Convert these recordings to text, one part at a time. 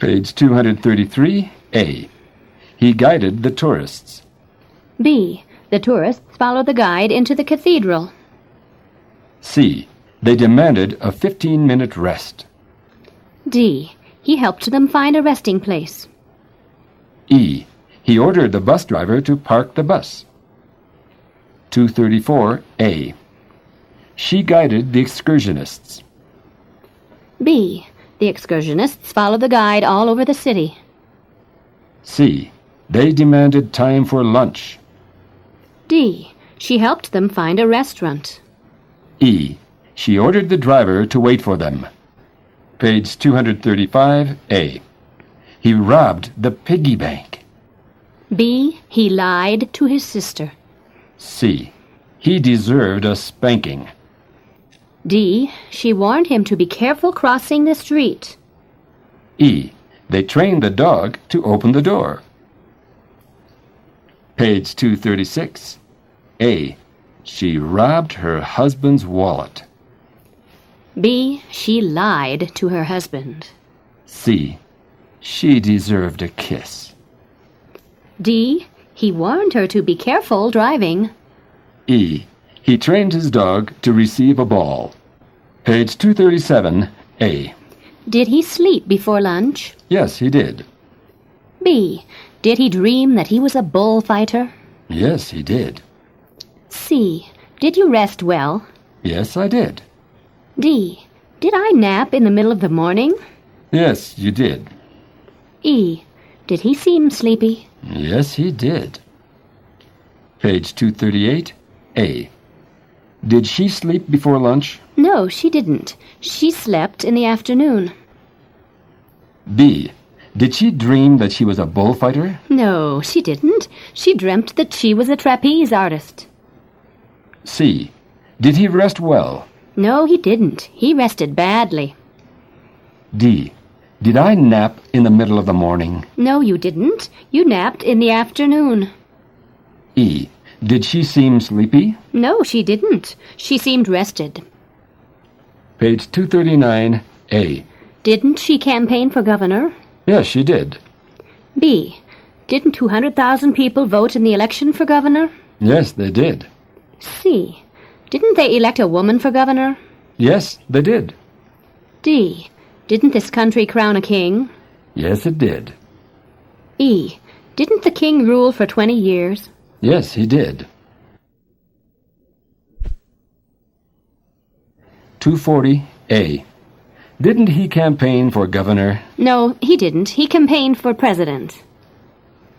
Page 233, A. He guided the tourists. B. The tourists followed the guide into the cathedral. C. They demanded a 15-minute rest. D. He helped them find a resting place. E. He ordered the bus driver to park the bus. 234, A. She guided the excursionists. B. The excursionists followed the guide all over the city. C. They demanded time for lunch. D. She helped them find a restaurant. E. She ordered the driver to wait for them. Page 235, A. He robbed the piggy bank. B. He lied to his sister. C. He deserved a spanking. D. She warned him to be careful crossing the street. E. They trained the dog to open the door. Page 236. A. She robbed her husband's wallet. B. She lied to her husband. C. She deserved a kiss. D. He warned her to be careful driving. E. He trained his dog to receive a ball. Page 237, A. Did he sleep before lunch? Yes, he did. B. Did he dream that he was a bullfighter? Yes, he did. C. Did you rest well? Yes, I did. D. Did I nap in the middle of the morning? Yes, you did. E. Did he seem sleepy? Yes, he did. Page 238, A. Did she sleep before lunch? No, she didn't. She slept in the afternoon. B. Did she dream that she was a bullfighter? No, she didn't. She dreamt that she was a trapeze artist. C. Did he rest well? No, he didn't. He rested badly. D. Did I nap in the middle of the morning? No, you didn't. You napped in the afternoon. E. Did she seem sleepy? No, she didn't. She seemed rested. Page 239, A. Didn't she campaign for governor? Yes, she did. B. Didn't 200,000 people vote in the election for governor? Yes, they did. C. Didn't they elect a woman for governor? Yes, they did. D. Didn't this country crown a king? Yes, it did. E. Didn't the king rule for 20 years? Yes, he did. 240, A. Didn't he campaign for governor? No, he didn't. He campaigned for president.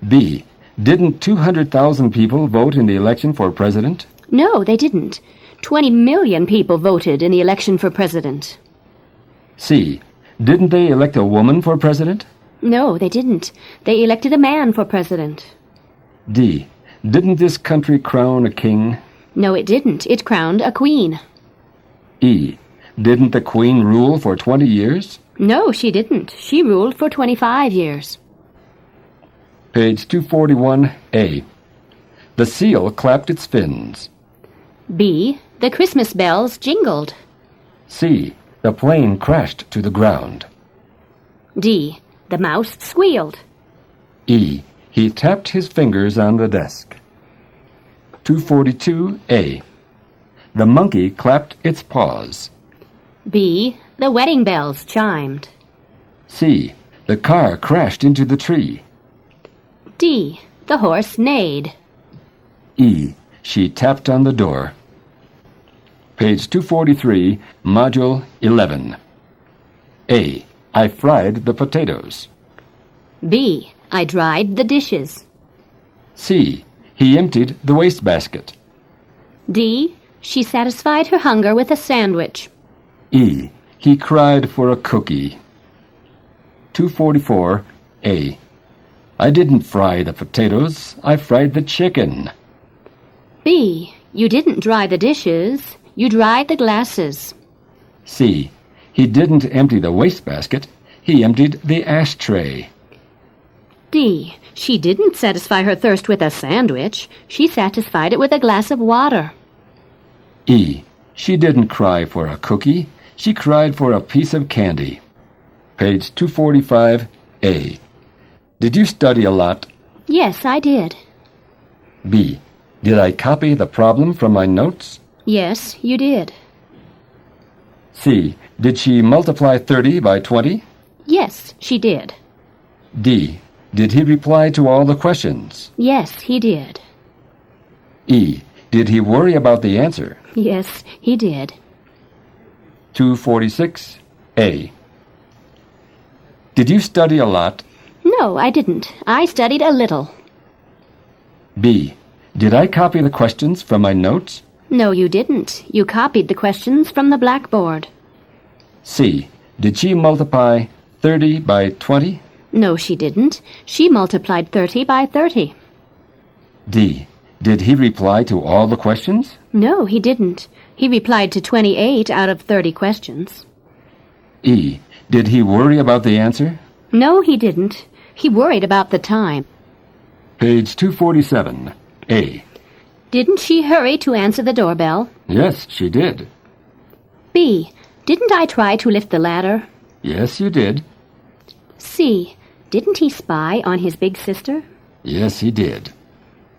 B. Didn't 200,000 people vote in the election for president? No, they didn't. 20 million people voted in the election for president. C. Didn't they elect a woman for president? No, they didn't. They elected a man for president. D. Didn't this country crown a king? No, it didn't. It crowned a queen. E. Didn't the queen rule for 20 years? No, she didn't. She ruled for 25 years. Page 241, A. The seal clapped its fins. B. The Christmas bells jingled. C. The plane crashed to the ground. D. The mouse squealed. E. He tapped his fingers on the desk. 242, A. The monkey clapped its paws. B. The wedding bells chimed. C. The car crashed into the tree. D. The horse neighed. E. She tapped on the door. Page 243, Module 11. A. I fried the potatoes. B. I dried the dishes. C. He emptied the wastebasket. D. She satisfied her hunger with a sandwich. E. He cried for a cookie. 244, A. I didn't fry the potatoes. I fried the chicken. B. You didn't dry the dishes. You dried the glasses. C. He didn't empty the wastebasket. He emptied the ashtray. D. She didn't satisfy her thirst with a sandwich. She satisfied it with a glass of water. E. She didn't cry for a cookie. She cried for a piece of candy. Page 245, A. Did you study a lot? Yes, I did. B. Did I copy the problem from my notes? Yes, you did. C. Did she multiply 30 by 20? Yes, she did. D. Did he reply to all the questions? Yes, he did. E. Did he worry about the answer? Yes, he did. 246. A. Did you study a lot? No, I didn't. I studied a little. B. Did I copy the questions from my notes? No, you didn't. You copied the questions from the blackboard. C. Did she multiply 30 by 20? No, she didn't. She multiplied 30 by 30. D. Did he reply to all the questions? No, he didn't. He replied to 28 out of 30 questions. E. Did he worry about the answer? No, he didn't. He worried about the time. Page 247. A. Didn't she hurry to answer the doorbell? Yes, she did. B. Didn't I try to lift the ladder? Yes, you did. C. Didn't he spy on his big sister? Yes, he did.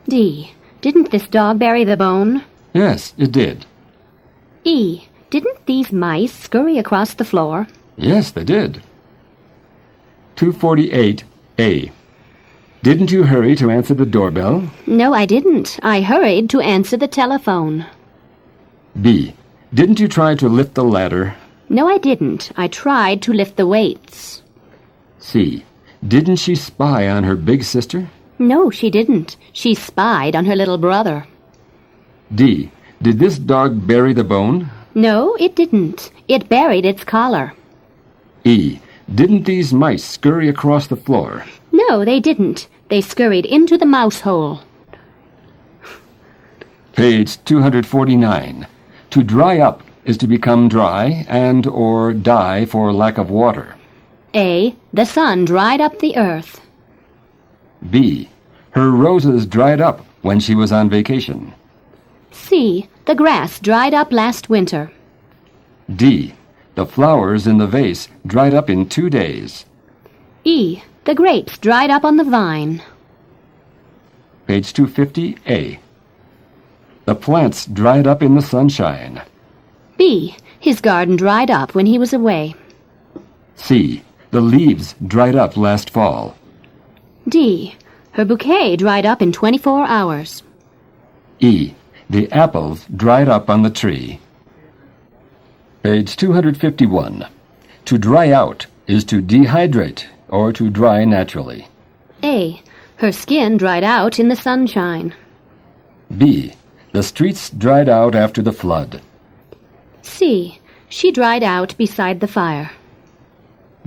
D. Didn't this dog bury the bone? Yes, it did. E. Didn't these mice scurry across the floor? Yes, they did. 248. A. Didn't you hurry to answer the doorbell? No, I didn't. I hurried to answer the telephone. B. Didn't you try to lift the ladder? No, I didn't. I tried to lift the weights. C. Didn't she spy on her big sister? No, she didn't. She spied on her little brother. D. Did this dog bury the bone? No, it didn't. It buried its collar. E. Didn't these mice scurry across the floor? No, they didn't. They scurried into the mouse hole. Page 249. To dry up is to become dry and or die for lack of water. A. The sun dried up the earth. B. Her roses dried up when she was on vacation. C. The grass dried up last winter. D. The flowers in the vase dried up in 2 days. E. The grapes dried up on the vine. Page 250. A. The plants dried up in the sunshine. B. His garden dried up when he was away. C. The leaves dried up last fall. D. Her bouquet dried up in 24 hours. E. The apples dried up on the tree. Page 251. To dry out is to dehydrate or to dry naturally. A. Her skin dried out in the sunshine. B. The streets dried out after the flood. C. She dried out beside the fire.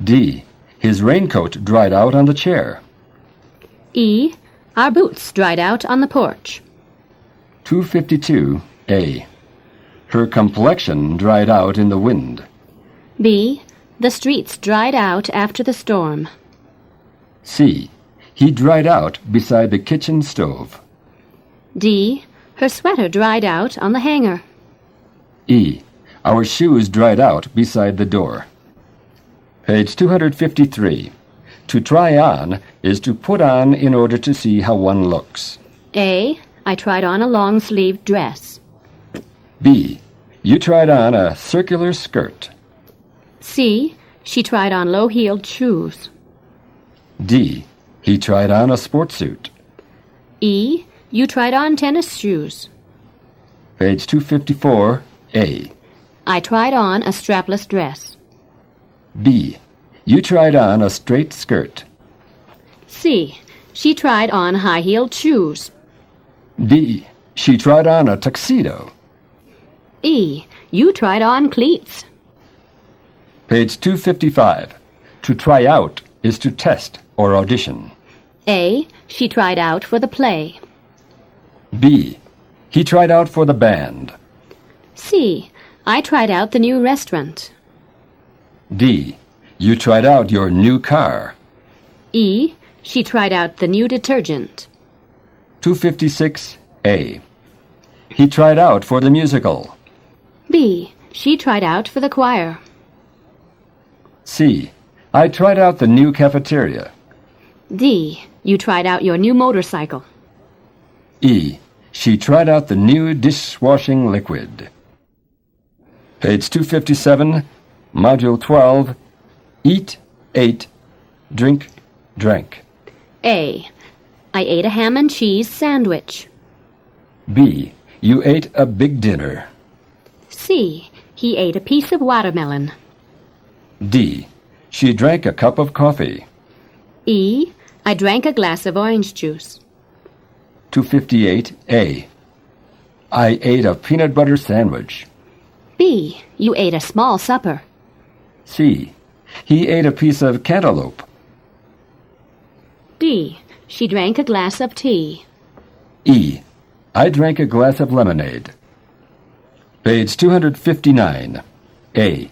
D. His raincoat dried out on the chair. E. Our boots dried out on the porch. 252. A. Her complexion dried out in the wind. B. The streets dried out after the storm. C. He dried out beside the kitchen stove. D. Her sweater dried out on the hanger. E. Our shoes dried out beside the door. Page 253. To try on is to put on in order to see how one looks. A. I tried on a long-sleeved dress. B. You tried on a circular skirt. C. She tried on low-heeled shoes. D. He tried on a sports suit. E. You tried on tennis shoes. Page 254. A. I tried on a strapless dress. B. You tried on a straight skirt. C. She tried on high-heeled shoes. D. She tried on a tuxedo. E. You tried on cleats. Page 255. To try out is to test or audition. A. She tried out for the play. B. He tried out for the band. C. I tried out the new restaurant. D. You tried out your new car. E. She tried out the new detergent. 256. A. He tried out for the musical. B. She tried out for the choir. C. I tried out the new cafeteria. D. You tried out your new motorcycle. E. She tried out the new dishwashing liquid. Page 257, Module 12, Eat, ate, drink, drank. A. I ate a ham and cheese sandwich. B. You ate a big dinner. C. He ate a piece of watermelon. D. She drank a cup of coffee. E. I drank a glass of orange juice. 258A. I ate a peanut butter sandwich. B. You ate a small supper. C. He ate a piece of cantaloupe. D. She drank a glass of tea. E. I drank a glass of lemonade. Page 259. A.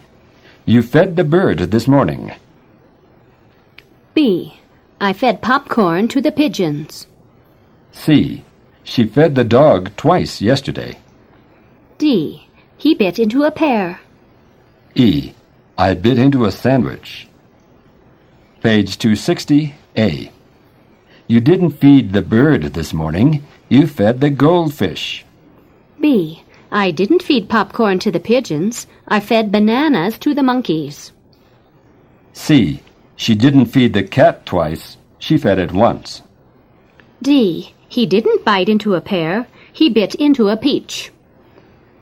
You fed the bird this morning. B. I fed popcorn to the pigeons. C. She fed the dog twice yesterday. D. He bit into a pear. E. I bit into a sandwich. Page 260A. You didn't feed the bird this morning. You fed the goldfish. B. I didn't feed popcorn to the pigeons. I fed bananas to the monkeys. C. She didn't feed the cat twice. She fed it once. D. He didn't bite into a pear. He bit into a peach.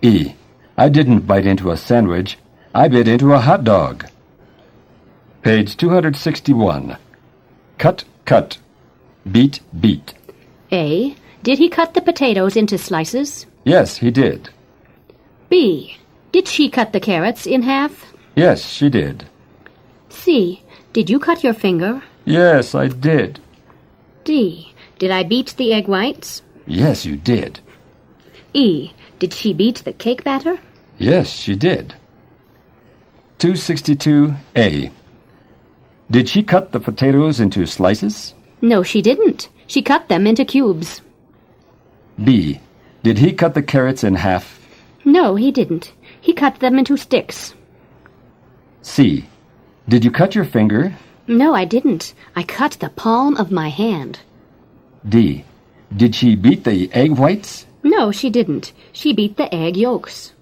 E. I didn't bite into a sandwich. I bit into a hot dog. Page 261. Cut, cut. Beat, beat. A. Did he cut the potatoes into slices? Yes, he did. B. Did she cut the carrots in half? Yes, she did. C. Did you cut your finger? Yes, I did. D. Did I beat the egg whites? Yes, you did. E. Did she beat the cake batter? Yes, she did. 262A. Did she cut the potatoes into slices? No, she didn't. She cut them into cubes. B. Did he cut the carrots in half? No, he didn't. He cut them into sticks. C. Did you cut your finger? No, I didn't. I cut the palm of my hand. D. Did she beat the egg whites? No, she didn't. She beat the egg yolks.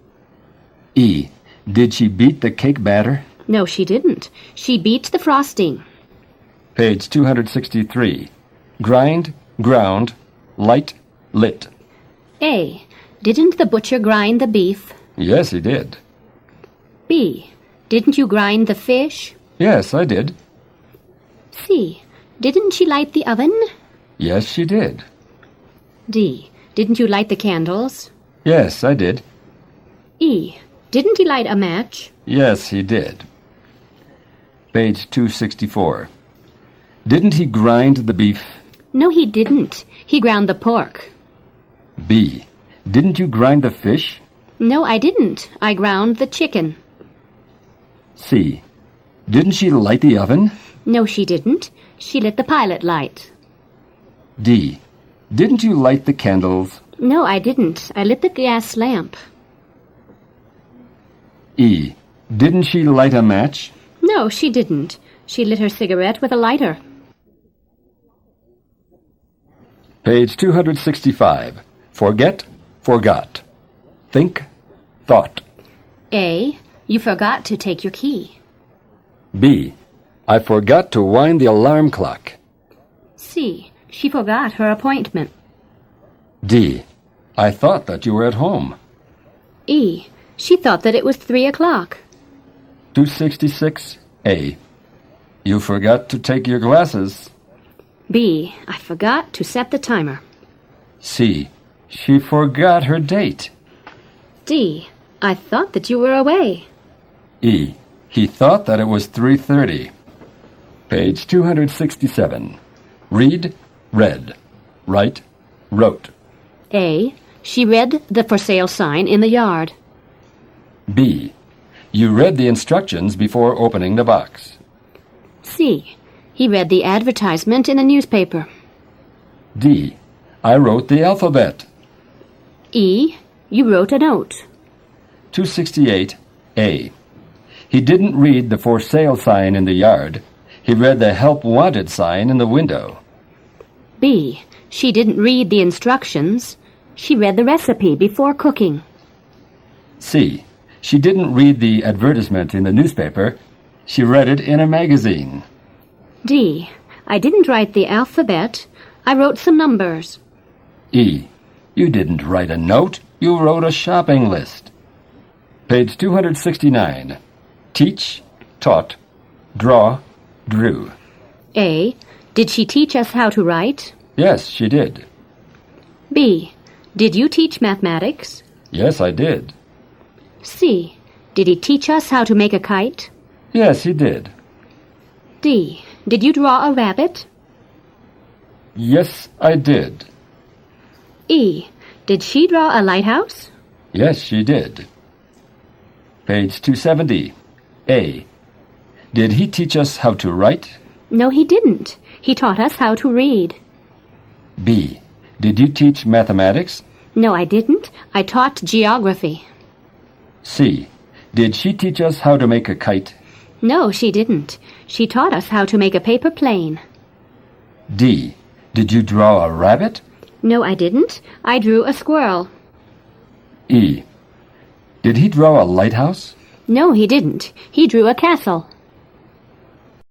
E. Did she beat the cake batter? No, she didn't. She beat the frosting. Page 263. Grind, ground, light, lit. A. Didn't the butcher grind the beef? Yes, he did. B. Didn't you grind the fish? Yes, I did. C. Didn't she light the oven? Yes, she did. D. Didn't you light the candles? Yes, I did. E. Didn't he light a match? Yes, he did. Page 264. Didn't he grind the beef? No, he didn't. He ground the pork. B. Didn't you grind the fish? No, I didn't. I ground the chicken. C. Didn't she light the oven? No, she didn't. She lit the pilot light. D. Didn't you light the candles? No, I didn't. I lit the gas lamp. E. Didn't she light a match? No, she didn't. She lit her cigarette with a lighter. Page 265. Forget, forgot. Think, thought. A. You forgot to take your key. B. I forgot to wind the alarm clock. C. She forgot her appointment. D. I thought that you were at home. E. She thought that it was 3 o'clock. 266A. You forgot to take your glasses. B. I forgot to set the timer. C. She forgot her date. D. I thought that you were away. E. He thought that it was 3:30. Page 267. Read, read. Write, wrote. A. She read the for sale sign in the yard. B. You read the instructions before opening the box. C. He read the advertisement in the newspaper. D. I wrote the alphabet. E. You wrote a note. 268A. He didn't read the for sale sign in the yard. He read the help wanted sign in the window. B. She didn't read the instructions. She read the recipe before cooking. C. She didn't read the advertisement in the newspaper. She read it in a magazine. D. I didn't write the alphabet. I wrote some numbers. E. You didn't write a note. You wrote a shopping list. Page 269. Teach, taught, draw, drew. A. Did she teach us how to write? Yes, she did. B. Did you teach mathematics? Yes, I did. C. Did he teach us how to make a kite? Yes, he did. D. Did you draw a rabbit? Yes, I did. E. Did she draw a lighthouse? Yes, she did. Page 270. A. Did he teach us how to write? No, he didn't. He taught us how to read. B. Did you teach mathematics? No, I didn't. I taught geography. C. Did she teach us how to make a kite? No, she didn't. She taught us how to make a paper plane. D. Did you draw a rabbit? No, I didn't. I drew a squirrel. E. Did he draw a lighthouse? No, he didn't. He drew a castle.